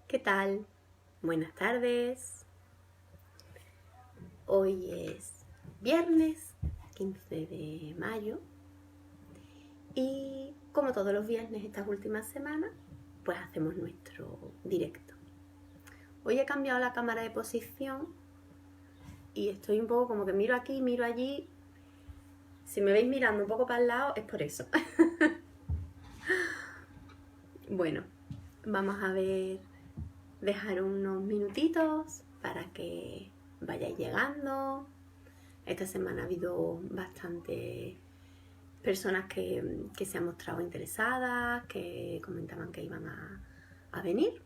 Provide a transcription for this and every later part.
¿Qué tal? Buenas tardes. Hoy es viernes 15 de mayo y como todos los viernes estas últimas semanas, pues hacemos nuestro directo. Hoy he cambiado la cámara de posición y estoy un poco como que miro aquí, miro allí. Si me veis mirando un poco para el lado es por eso. Bueno, vamos a ver, dejar unos minutitos para que vayáis llegando. Esta semana ha habido bastantes personas que se han mostrado interesadas, que comentaban que iban a venir.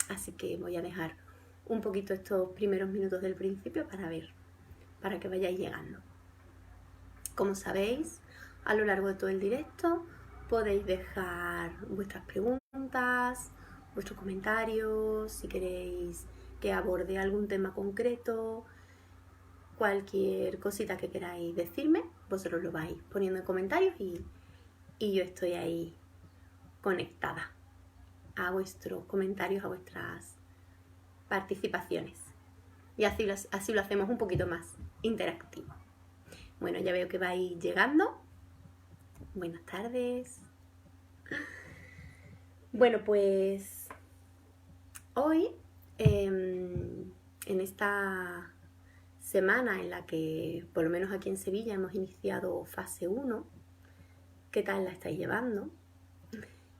Así que voy a dejar un poquito estos primeros minutos del principio para que vayáis llegando. Como sabéis, a lo largo de todo el directo podéis dejar vuestras preguntas, vuestros comentarios, si queréis que aborde algún tema concreto, cualquier cosita que queráis decirme, vosotros lo vais poniendo en comentarios y yo estoy ahí conectada a vuestros comentarios, a vuestras participaciones. Y así lo hacemos un poquito más interactivo. Bueno, ya veo que vais llegando. Buenas tardes. Bueno, pues hoy, en esta semana en la que, por lo menos aquí en Sevilla, hemos iniciado fase 1, ¿qué tal la estáis llevando?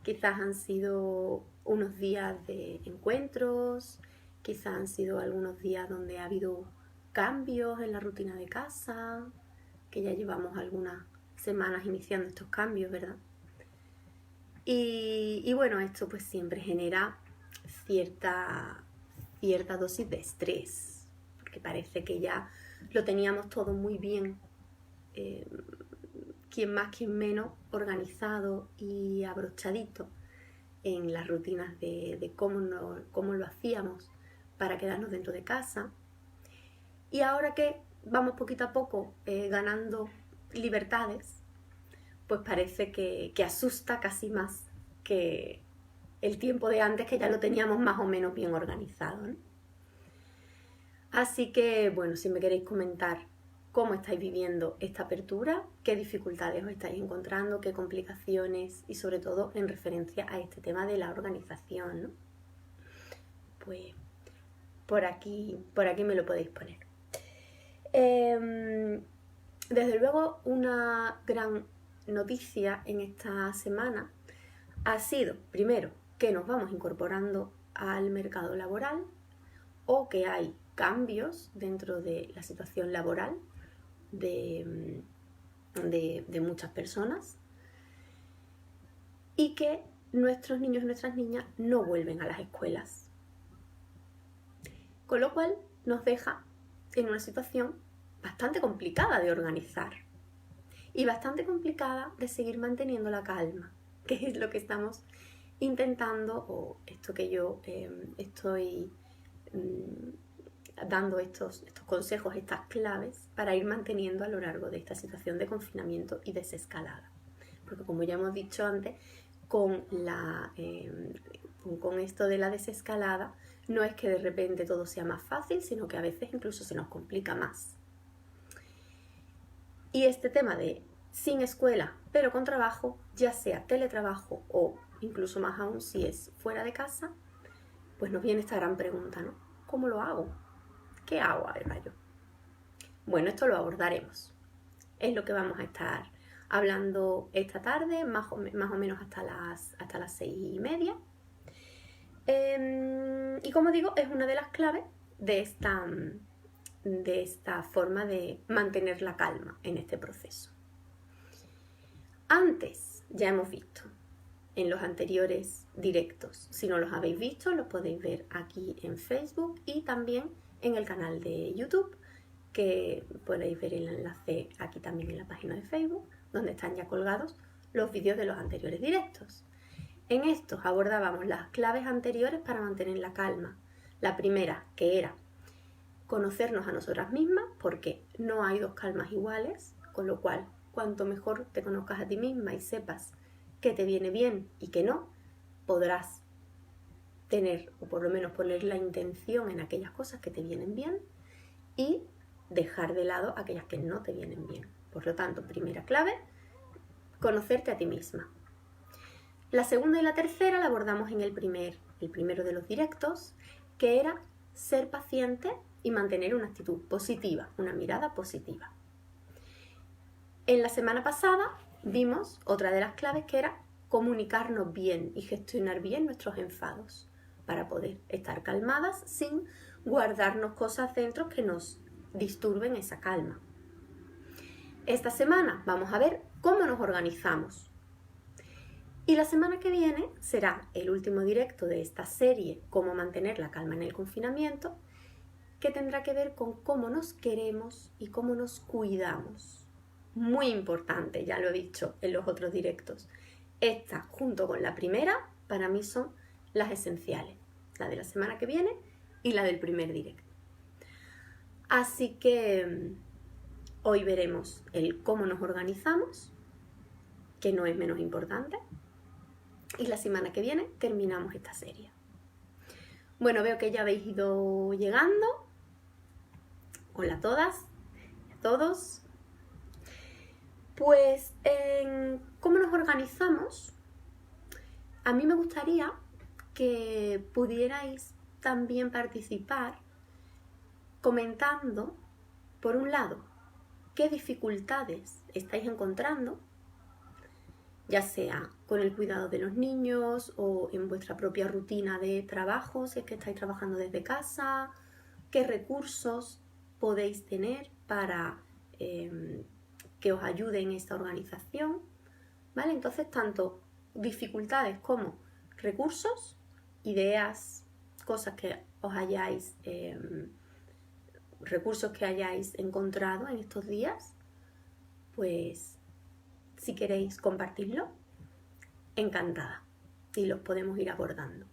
Quizás han sido unos días de encuentros, quizás han sido algunos días donde ha habido cambios en la rutina de casa, que ya llevamos algunas semanas iniciando estos cambios, ¿verdad? Y bueno, esto pues siempre genera cierta dosis de estrés, porque parece que ya lo teníamos todo muy bien, quien más, quien menos, organizado y abrochadito en las rutinas de cómo lo hacíamos para quedarnos dentro de casa. Y ahora que vamos poquito a poco ganando libertades, pues parece que asusta casi más que el tiempo de antes, que ya lo teníamos más o menos bien organizado, ¿no? Así que, bueno, si me queréis comentar cómo estáis viviendo esta apertura, qué dificultades os estáis encontrando, qué complicaciones y sobre todo en referencia a este tema de la organización, ¿no? Pues por aquí me lo podéis poner. Desde luego, una gran noticia en esta semana ha sido, primero, que nos vamos incorporando al mercado laboral o que hay cambios dentro de la situación laboral de muchas personas y que nuestros niños y nuestras niñas no vuelven a las escuelas. Con lo cual nos deja en una situación bastante complicada de organizar y bastante complicada de seguir manteniendo la calma, que es lo que estamos intentando, o esto que yo estoy dando estos consejos, estas claves para ir manteniendo a lo largo de esta situación de confinamiento y desescalada. Porque como ya hemos dicho antes, con esto de la desescalada, no es que de repente todo sea más fácil, sino que a veces incluso se nos complica más. Y este tema de sin escuela, pero con trabajo, ya sea teletrabajo o incluso más aún si es fuera de casa, pues nos viene esta gran pregunta, ¿no? ¿Cómo lo hago? ¿Qué hago, Rayo? Bueno, esto lo abordaremos. Es lo que vamos a estar hablando esta tarde, más o menos hasta las 6:30. Y como digo, es una de las claves de esta forma de mantener la calma en este proceso. Antes ya hemos visto en los anteriores directos. Si no los habéis visto, los podéis ver aquí en Facebook y también en el canal de YouTube, que podéis ver el enlace aquí también en la página de Facebook, donde están ya colgados los vídeos de los anteriores directos. En estos abordábamos las claves anteriores para mantener la calma. La primera, que era conocernos a nosotras mismas, porque no hay dos calmas iguales, con lo cual, cuanto mejor te conozcas a ti misma y sepas qué te viene bien y qué no, podrás tener, o por lo menos poner la intención en aquellas cosas que te vienen bien y dejar de lado aquellas que no te vienen bien. Por lo tanto, primera clave, conocerte a ti misma. La segunda y la tercera la abordamos en el primero de los directos, que era ser paciente y mantener una actitud positiva, una mirada positiva. En la semana pasada vimos otra de las claves, que era comunicarnos bien y gestionar bien nuestros enfados para poder estar calmadas sin guardarnos cosas dentro que nos disturben esa calma. Esta semana vamos a ver cómo nos organizamos. Y la semana que viene será el último directo de esta serie, Cómo mantener la calma en el confinamiento, que tendrá que ver con cómo nos queremos y cómo nos cuidamos. Muy importante, ya lo he dicho en los otros directos. Esta, junto con la primera, para mí son las esenciales. La de la semana que viene y la del primer directo. Así que hoy veremos el cómo nos organizamos, que no es menos importante. Y la semana que viene terminamos esta serie. Bueno, veo que ya habéis ido llegando. Hola a todas y a todos. Pues en cómo nos organizamos, a mí me gustaría que pudierais también participar comentando, por un lado, qué dificultades estáis encontrando, ya sea con el cuidado de los niños o en vuestra propia rutina de trabajo, si es que estáis trabajando desde casa, qué recursos podéis tener para que os ayude en esta organización, ¿vale? Entonces, tanto dificultades como recursos, ideas, cosas que os hayáis, recursos que hayáis encontrado en estos días, pues si queréis compartirlo, encantada, y los podemos ir abordando.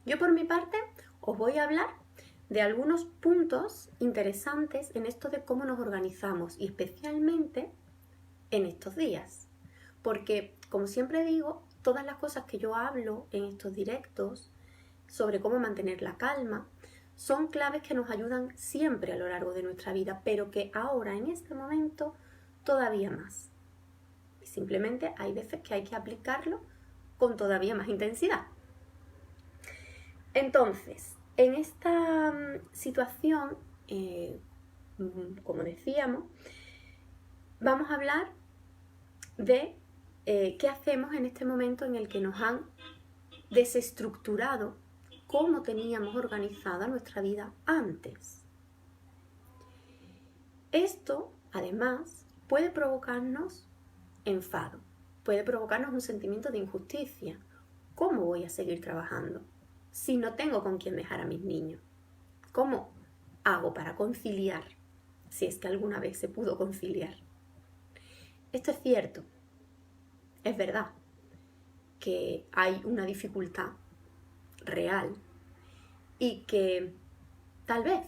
Yo por mi parte os voy a hablar de algunos puntos interesantes en esto de cómo nos organizamos y especialmente en estos días, porque como siempre digo, todas las cosas que yo hablo en estos directos sobre cómo mantener la calma son claves que nos ayudan siempre a lo largo de nuestra vida, pero que ahora en este momento todavía más. Y simplemente hay veces que hay que aplicarlo con todavía más intensidad. Entonces, en esta situación, como decíamos, vamos a hablar de qué hacemos en este momento en el que nos han desestructurado cómo teníamos organizada nuestra vida antes. Esto, además, puede provocarnos enfado, puede provocarnos un sentimiento de injusticia. ¿Cómo voy a seguir trabajando si no tengo con quién dejar a mis niños? ¿Cómo hago para conciliar, si es que alguna vez se pudo conciliar? Esto es cierto, es verdad que hay una dificultad real y que tal vez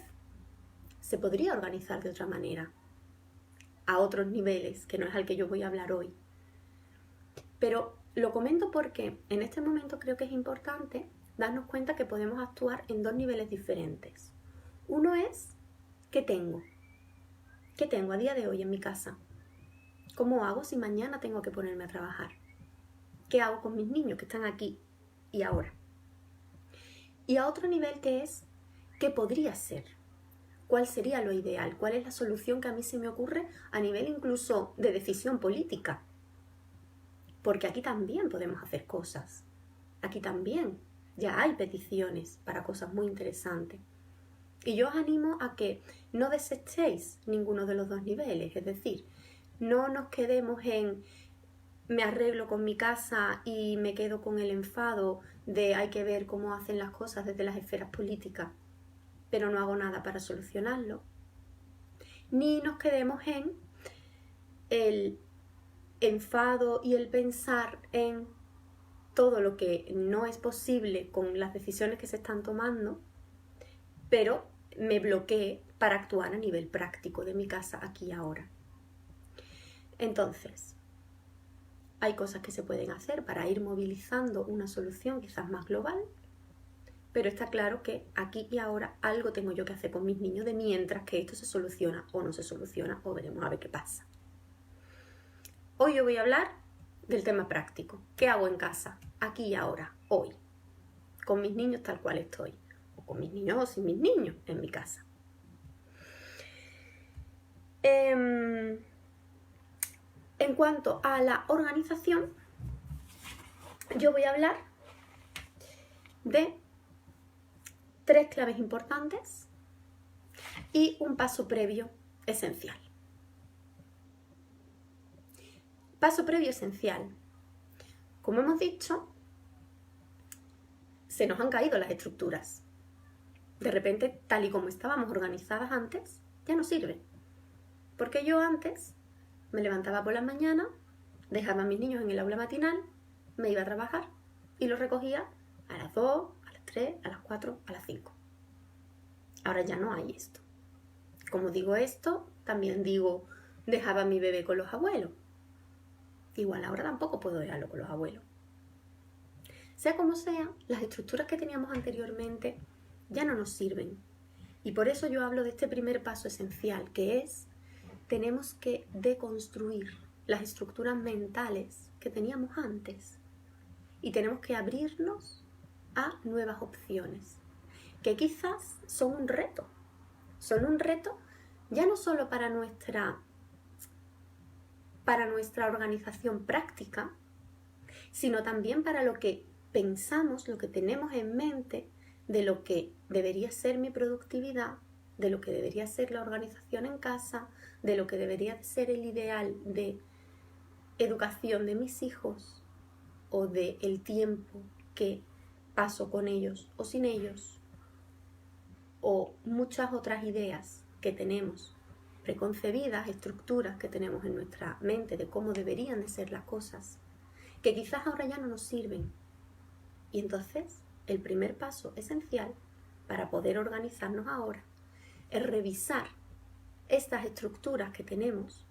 se podría organizar de otra manera, a otros niveles, que no es al que yo voy a hablar hoy. Pero lo comento porque en este momento creo que es importante darnos cuenta que podemos actuar en dos niveles diferentes. Uno es, ¿qué tengo? ¿Qué tengo a día de hoy en mi casa? ¿Cómo hago si mañana tengo que ponerme a trabajar? ¿Qué hago con mis niños que están aquí y ahora? Y a otro nivel que es, ¿qué podría ser? ¿Cuál sería lo ideal? ¿Cuál es la solución que a mí se me ocurre a nivel incluso de decisión política? Porque aquí también podemos hacer cosas. Aquí también ya hay peticiones para cosas muy interesantes. Y yo os animo a que no desechéis ninguno de los dos niveles. Es decir, no nos quedemos en me arreglo con mi casa y me quedo con el enfado de hay que ver cómo hacen las cosas desde las esferas políticas, pero no hago nada para solucionarlo. Ni nos quedemos en el enfado y el pensar en todo lo que no es posible con las decisiones que se están tomando, pero me bloqueé para actuar a nivel práctico de mi casa aquí y ahora. Entonces, hay cosas que se pueden hacer para ir movilizando una solución quizás más global, pero está claro que aquí y ahora algo tengo yo que hacer con mis niños de mientras que esto se soluciona o no se soluciona, o veremos a ver qué pasa. Hoy yo voy a hablar del tema práctico. ¿Qué hago en casa? Aquí y ahora, hoy. Con mis niños tal cual estoy. O con mis niños o sin mis niños en mi casa. En cuanto a la organización, yo voy a hablar de 3 claves importantes y un paso previo esencial. Paso previo esencial. Como hemos dicho, se nos han caído las estructuras. De repente, tal y como estábamos organizadas antes, ya no sirve. Porque yo antes me levantaba por las mañanas, dejaba a mis niños en el aula matinal, me iba a trabajar y los recogía a las 2, a las 3, a las 4, a las 5. Ahora ya no hay esto. Como digo esto, también digo, dejaba a mi bebé con los abuelos. Igual ahora tampoco puedo dejarlo con los abuelos. Sea como sea, las estructuras que teníamos anteriormente ya no nos sirven. Y por eso yo hablo de este primer paso esencial, que es, tenemos que deconstruir las estructuras mentales que teníamos antes. Y tenemos que abrirnos a nuevas opciones, que quizás son un reto. Son un reto ya no solo para nuestra organización práctica, sino también para lo que pensamos, lo que tenemos en mente de lo que debería ser mi productividad, de lo que debería ser la organización en casa, de lo que debería ser el ideal de educación de mis hijos o de el tiempo que paso con ellos o sin ellos, o muchas otras ideas que tenemos preconcebidas, estructuras que tenemos en nuestra mente de cómo deberían de ser las cosas, que quizás ahora ya no nos sirven. Y entonces, el primer paso esencial para poder organizarnos ahora es revisar estas estructuras que tenemos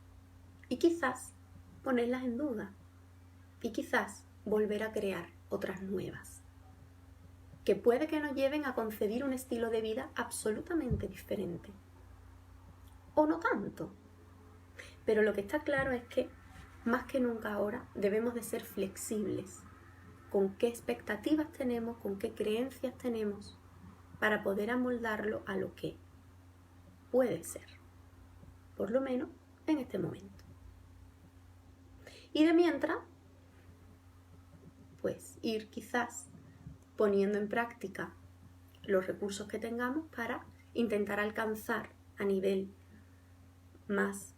y quizás ponerlas en duda y quizás volver a crear otras nuevas, que puede que nos lleven a concebir un estilo de vida absolutamente diferente. O no tanto. Pero lo que está claro es que, más que nunca ahora, debemos de ser flexibles con qué expectativas tenemos, con qué creencias tenemos, para poder amoldarlo a lo que puede ser, por lo menos en este momento. Y de mientras, pues ir quizás poniendo en práctica los recursos que tengamos para intentar alcanzar a nivel más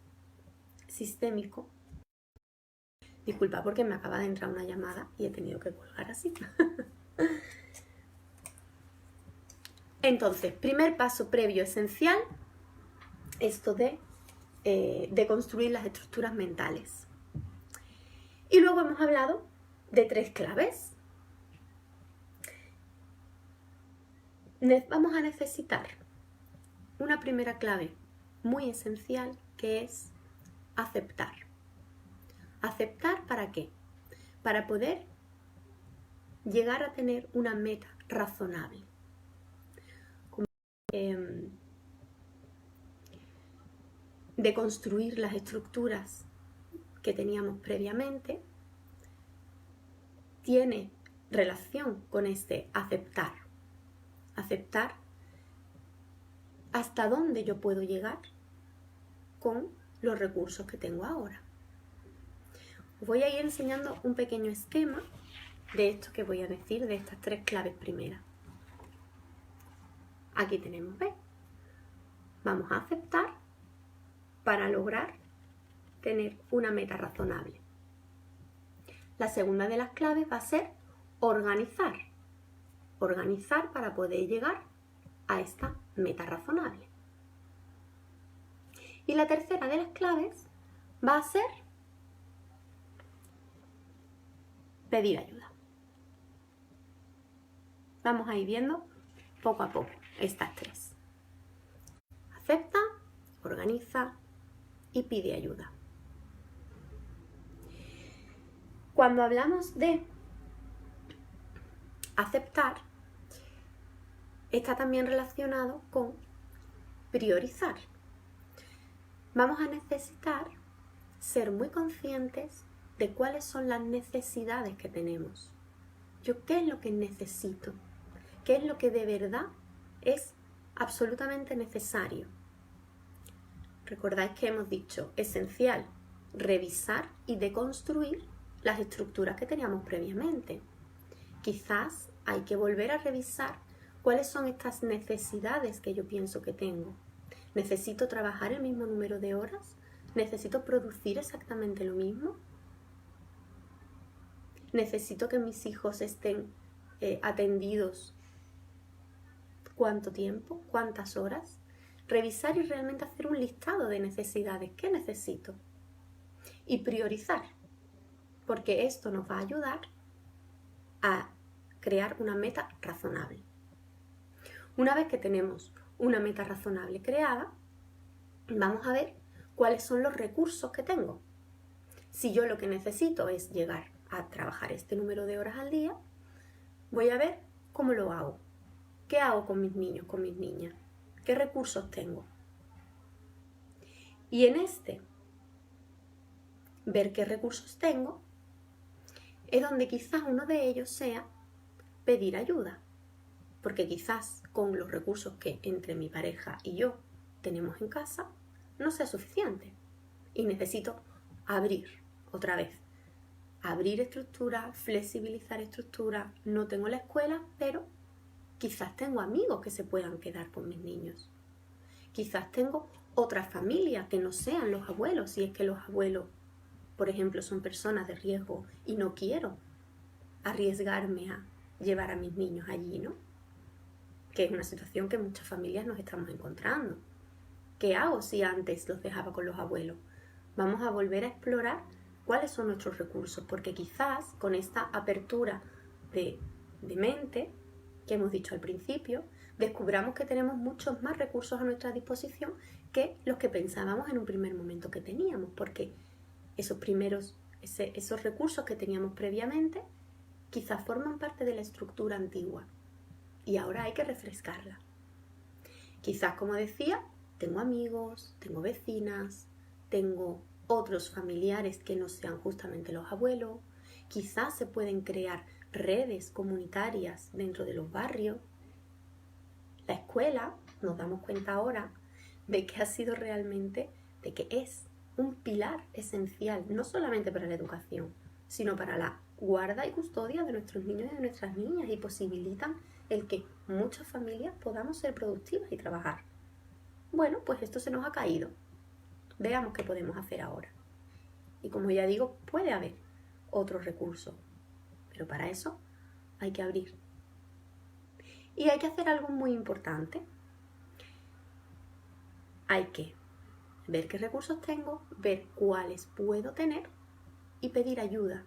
sistémico. Disculpa porque me acaba de entrar una llamada y he tenido que colgar así. Entonces, primer paso previo esencial, esto de construir las estructuras mentales. Y luego hemos hablado de 3 claves. Vamos a necesitar una primera clave muy esencial, que es aceptar. ¿Aceptar para qué? Para poder llegar a tener una meta razonable. De construir las estructuras que teníamos previamente, tiene relación con este aceptar. Aceptar hasta dónde yo puedo llegar con los recursos que tengo ahora. Os voy a ir enseñando un pequeño esquema de esto que voy a decir, de estas 3 claves primeras. Aquí tenemos B. Vamos a aceptar para lograr tener una meta razonable. La segunda de las claves va a ser organizar. Organizar para poder llegar a esta meta razonable. Y la tercera de las claves va a ser pedir ayuda. Vamos a ir viendo poco a poco estas 3. Acepta, organiza y pide ayuda. Cuando hablamos de aceptar, está también relacionado con priorizar. Vamos a necesitar ser muy conscientes de cuáles son las necesidades que tenemos. Yo, ¿qué es lo que necesito? ¿Qué es lo que de verdad es absolutamente necesario? Recordáis que hemos dicho, esencial, revisar y deconstruir las estructuras que teníamos previamente. Quizás hay que volver a revisar cuáles son estas necesidades que yo pienso que tengo. ¿Necesito trabajar el mismo número de horas? ¿Necesito producir exactamente lo mismo? ¿Necesito que mis hijos estén atendidos cuánto tiempo? ¿Cuántas horas? Revisar y realmente hacer un listado de necesidades. ¿Qué necesito? Y priorizar, porque esto nos va a ayudar a crear una meta razonable. Una vez que tenemos una meta razonable creada, vamos a ver cuáles son los recursos que tengo. Si yo lo que necesito es llegar a trabajar este número de horas al día, voy a ver cómo lo hago. ¿Qué hago con mis niños, con mis niñas? ¿Qué recursos tengo? Y en ver qué recursos tengo, es donde quizás uno de ellos sea pedir ayuda. Porque quizás con los recursos que entre mi pareja y yo tenemos en casa, no sea suficiente. Y necesito abrir otra vez. Abrir estructura, flexibilizar estructura. No tengo la escuela, pero quizás tengo amigos que se puedan quedar con mis niños. Quizás tengo otra familia que no sean los abuelos, si es que los abuelos, por ejemplo, son personas de riesgo y no quiero arriesgarme a llevar a mis niños allí, ¿no? Que es una situación que muchas familias nos estamos encontrando. ¿Qué hago si antes los dejaba con los abuelos? Vamos a volver a explorar cuáles son nuestros recursos, porque quizás con esta apertura de mente que hemos dicho al principio, descubramos que tenemos muchos más recursos a nuestra disposición que los que pensábamos en un primer momento que teníamos, porque esos recursos que teníamos previamente quizás forman parte de la estructura antigua y ahora hay que refrescarla. Quizás, como decía, tengo amigos, tengo vecinas, tengo otros familiares que no sean justamente los abuelos. Quizás se pueden crear redes comunitarias dentro de los barrios. La escuela, nos damos cuenta ahora, de que ha sido realmente, de que es un pilar esencial, no solamente para la educación, sino para la guarda y custodia de nuestros niños y de nuestras niñas, y posibilitan el que muchas familias podamos ser productivas y trabajar. Bueno, pues esto se nos ha caído. Veamos qué podemos hacer ahora. Y como ya digo, puede haber otros recursos, pero para eso hay que abrir. Y hay que hacer algo muy importante. Hay que ver qué recursos tengo, ver cuáles puedo tener y pedir ayuda.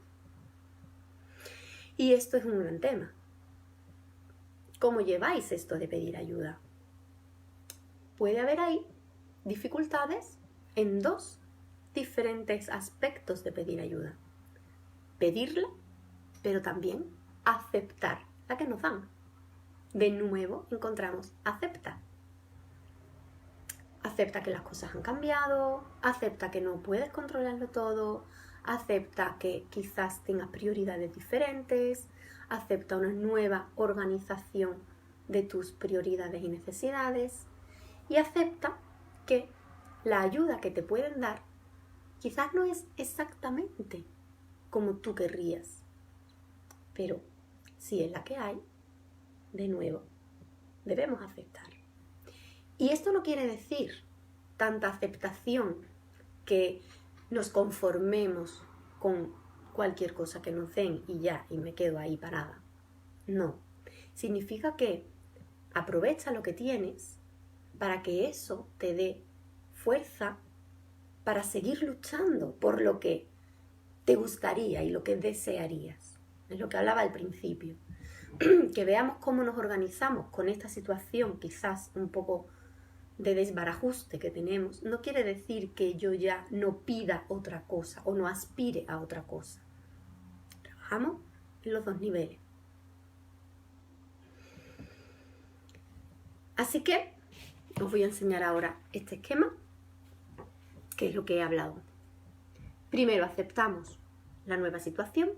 Y esto es un gran tema. ¿Cómo lleváis esto de pedir ayuda? Puede haber ahí dificultades en dos diferentes aspectos de pedir ayuda. Pedirla, pero también aceptar la que nos dan. De nuevo encontramos acepta. Acepta que las cosas han cambiado, acepta que no puedes controlarlo todo, acepta que quizás tengas prioridades diferentes, acepta una nueva organización de tus prioridades y necesidades y acepta que la ayuda que te pueden dar quizás no es exactamente como tú querrías, pero si es la que hay, de nuevo, debemos aceptar. Y esto no quiere decir tanta aceptación que nos conformemos con cualquier cosa que nos den y ya, y me quedo ahí parada. No, significa que aprovecha lo que tienes para que eso te dé fuerza para seguir luchando por lo que te gustaría y lo que desearías. Es lo que hablaba al principio. Que veamos cómo nos organizamos con esta situación quizás un poco de desbarajuste que tenemos, no quiere decir que yo ya no pida otra cosa o no aspire a otra cosa. Trabajamos en los dos niveles. Así que os voy a enseñar ahora este esquema, que es lo que he hablado. Primero aceptamos la nueva situación,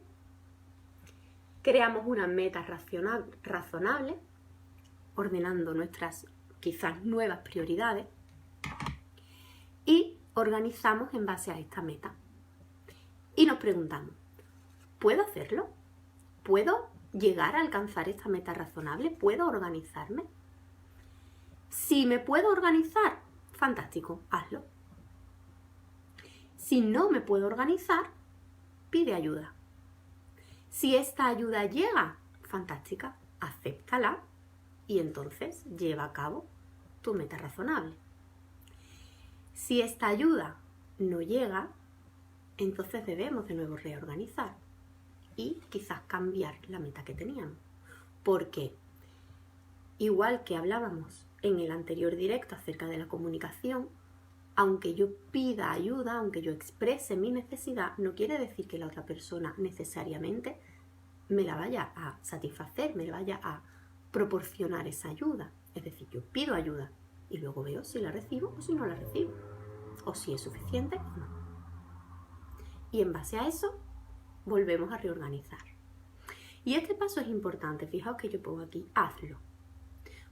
creamos una meta razonable, ordenando nuestras quizás nuevas prioridades y organizamos en base a esta meta. Y nos preguntamos, ¿puedo hacerlo? ¿Puedo llegar a alcanzar esta meta razonable? ¿Puedo organizarme? Si me puedo organizar, fantástico, hazlo. Si no me puedo organizar, pide ayuda. Si esta ayuda llega, fantástica, acéptala y entonces lleva a cabo tu meta razonable. Si esta ayuda no llega, entonces debemos de nuevo reorganizar y quizás cambiar la meta que teníamos. Porque igual que hablábamos en el anterior directo acerca de la comunicación, aunque yo pida ayuda, aunque yo exprese mi necesidad, no quiere decir que la otra persona necesariamente me la vaya a satisfacer, me vaya a proporcionar esa ayuda. Es decir, yo pido ayuda y luego veo si la recibo o si no la recibo, o si es suficiente o no. Y en base a eso, volvemos a reorganizar. Y este paso es importante, fijaos que yo pongo aquí, hazlo.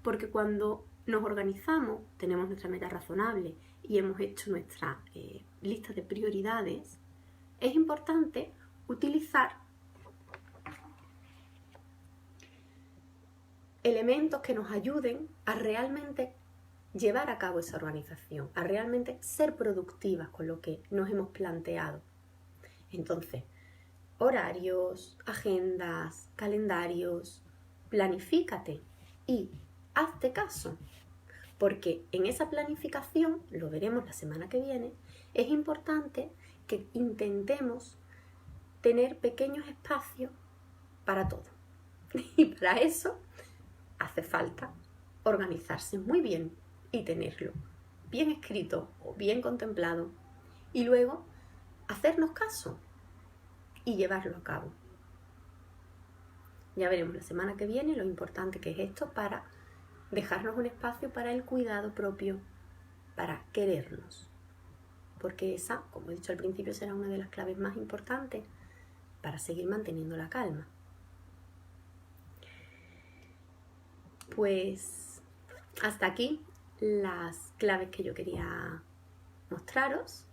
Porque cuando nos organizamos, tenemos nuestra meta razonable y hemos hecho nuestra lista de prioridades, es importante utilizar elementos que nos ayuden a realmente llevar a cabo esa organización, a realmente ser productivas con lo que nos hemos planteado. Entonces, horarios, agendas, calendarios, planifícate y hazte caso, porque en esa planificación, lo veremos la semana que viene, es importante que intentemos tener pequeños espacios para todo. Y para eso hace falta organizarse muy bien y tenerlo bien escrito o bien contemplado y luego hacernos caso y llevarlo a cabo. Ya veremos la semana que viene lo importante que es esto para dejarnos un espacio para el cuidado propio, para querernos. Porque esa, como he dicho al principio, será una de las claves más importantes para seguir manteniendo la calma. Pues hasta aquí las claves que yo quería mostraros.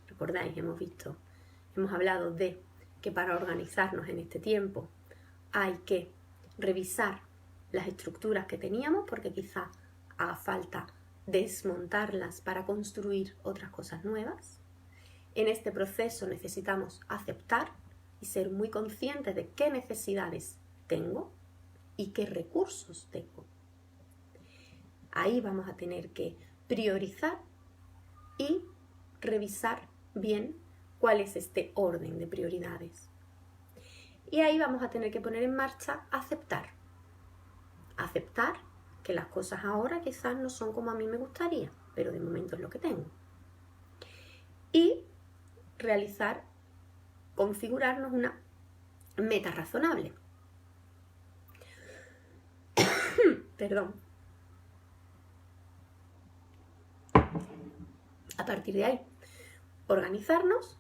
Recordáis, hemos hablado de que para organizarnos en este tiempo hay que revisar las estructuras que teníamos, porque quizá haga falta desmontarlas para construir otras cosas nuevas. En este proceso necesitamos aceptar y ser muy conscientes de qué necesidades tengo y qué recursos tengo. Ahí vamos a tener que priorizar y revisar bien cuál es este orden de prioridades. Y ahí vamos a tener que poner en marcha aceptar. Aceptar que las cosas ahora quizás no son como a mí me gustaría, pero de momento es lo que tengo. Y configurarnos una meta razonable. Perdón. A partir de ahí, organizarnos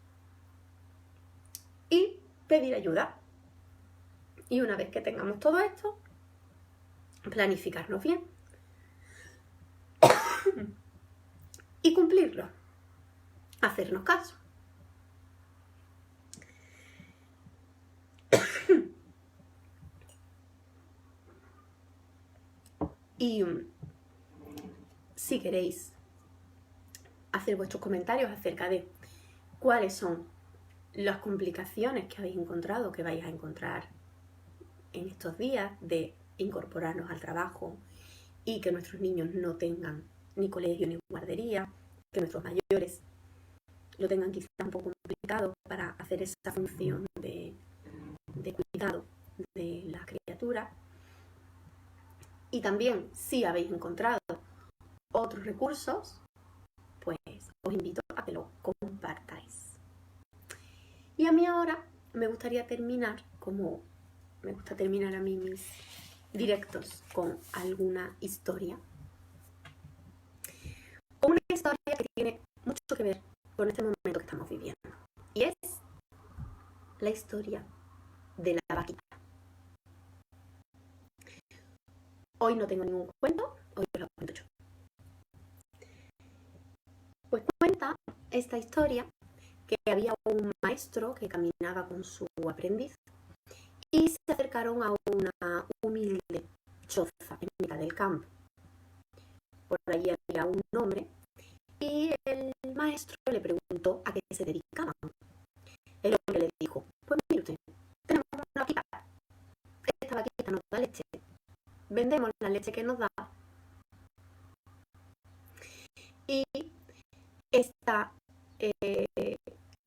y pedir ayuda. Y una vez que tengamos todo esto, planificarnos bien y cumplirlo, hacernos caso. Y si queréis hacer vuestros comentarios acerca de cuáles son las complicaciones que habéis encontrado, que vais a encontrar en estos días de incorporarnos al trabajo y que nuestros niños no tengan ni colegio ni guardería, que nuestros mayores lo tengan quizá un poco complicado para hacer esa función de cuidado de la criatura. Y también, si habéis encontrado otros recursos, pues os invito a que lo compartáis. Y a mí ahora me gustaría terminar, como me gusta terminar a mí mis directos, con alguna historia que ver con este momento que estamos viviendo. Y es la historia de la vaquita. Hoy no tengo ningún cuento, hoy os lo cuento yo. Pues cuenta esta historia que había un maestro que caminaba con su aprendiz y se acercaron a una humilde choza en mitad del campo. Por allí había un hombre y el maestro le preguntó a qué se dedicaban. El hombre le dijo, pues mire usted, tenemos una vaquita. Esta vaquita nos da leche. Vendemos la leche que nos da y esta,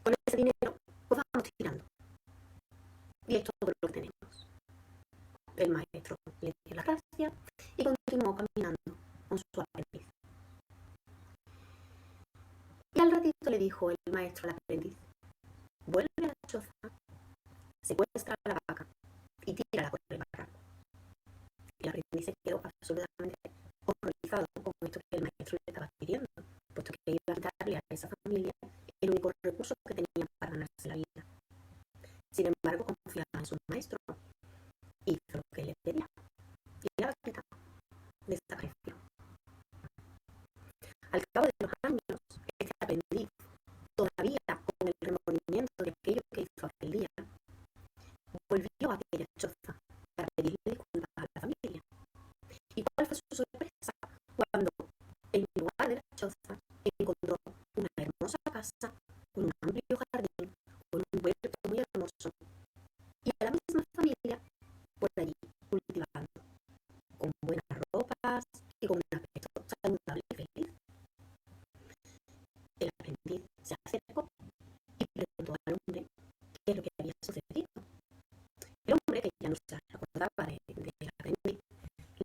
con ese dinero pues vamos tirando. Y es todo lo que tenemos. El maestro le dio las gracias y continuó caminando con su aprendiz. Y al ratito le dijo el maestro al aprendiz, vuelve a la choza, secuestra a la vaca y tírala por el barranco. El aprendiz se quedó absolutamente horrorizado con esto que el maestro le estaba pidiendo, puesto que iba a quitarle a esa familia el único recurso que tenían para ganarse la vida. Sin embargo, confiaba en su maestro, hizo lo que le pedía y la vaquita desapareció. Al cabo de los años, este aprendiz, todavía con el remordimiento de aquello que hizo aquel día, volvió a aquella choza para pedirle disculpas a la familia. ¿Y cuál fue su sorpresa cuando, en lugar de la choza, encontró una hermosa casa con un amplio jardín, con un huerto muy hermoso y a la misma familia por allí cultivando, con buenas ropas y con un aspecto saludable y feliz? El aprendiz se acercó y preguntó al hombre qué es lo que había sucedido. El hombre, que ya no se acordaba del aprendiz,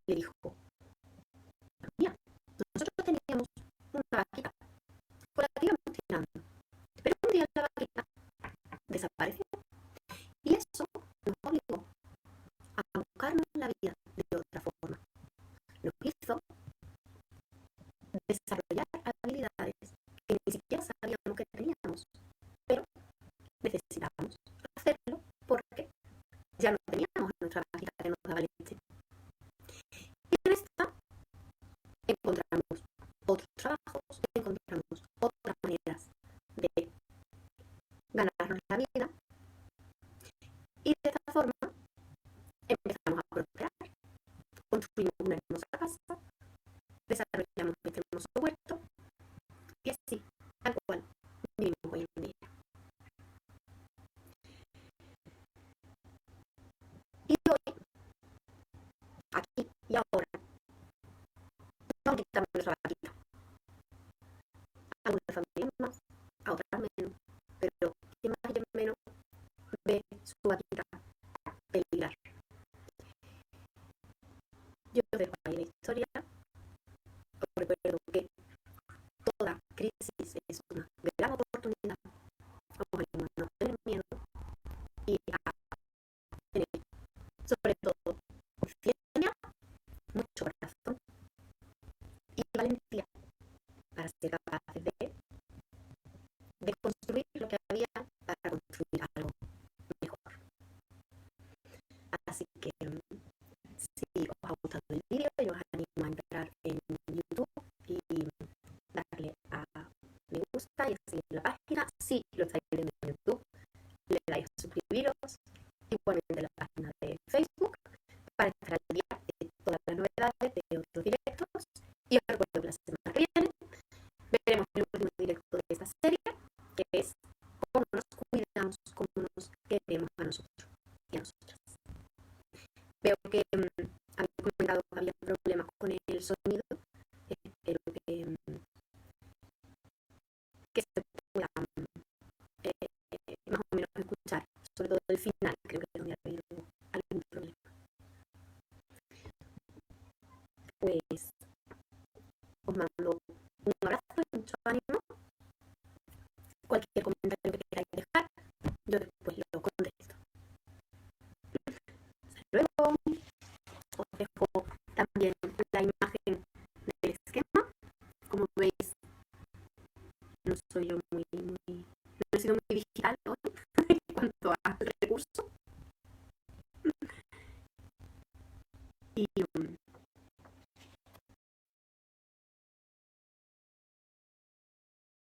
le dijo, mira, nosotros teníamos una vaquita por la que íbamos tirando, pero un día la vaquita desapareció y eso nos obligó a buscarnos la vida de otra forma. Nos hizo desarrollar habilidades que ni siquiera sabíamos que teníamos, pero necesitábamos hacerlo porque ya no teníamos nuestra vaquita que nos daba leche. Y en esta encontramos otros trabajos, encontramos otras maneras de ganarnos la vida y de esta forma empezamos a prosperar, construimos una hermosa casa, desarrollamos este hermoso huerto y así, tal cual, vivimos hoy en día. Y hoy, aquí y ahora, no quitamos nuestra vaquita. Algunas familias más, a otras menos, pero quien más y quien menos ve su vaquita peligrar. Yo dejo ahí la historia. Os recuerdo que toda crisis es una gran oportunidad. Vamos a no tener miedo y a tener, sobre todo, ciencia, mucho corazón y valentía para ser capaces de construir lo que había para construir algo mejor. Así que si os ha gustado el vídeo, yo os animo a entrar en YouTube y darle a me gusta y a seguir la página. Si lo estáis viendo en YouTube, le dais a suscribiros, igualmente la página de Facebook, para estar al día de todas las novedades de otros directos. Y os recuerdo que la semana que viene veremos el último directo de esta serie, que es cómo nos cuidamos, cómo nos queremos a nosotros y a nosotras. Veo que habéis comentado que había problemas con el sonido. Espero que se pueda más o menos escuchar, sobre todo el final, creo que donde ha habido algún problema. Pues os mando un abrazo y mucho ánimo. Cualquier comentario que queráis dejar, yo después lo contesto. Hasta luego. Os dejo también la imagen del esquema. Como veis, no soy yo no he sido muy digital hoy en cuanto a recursos. Y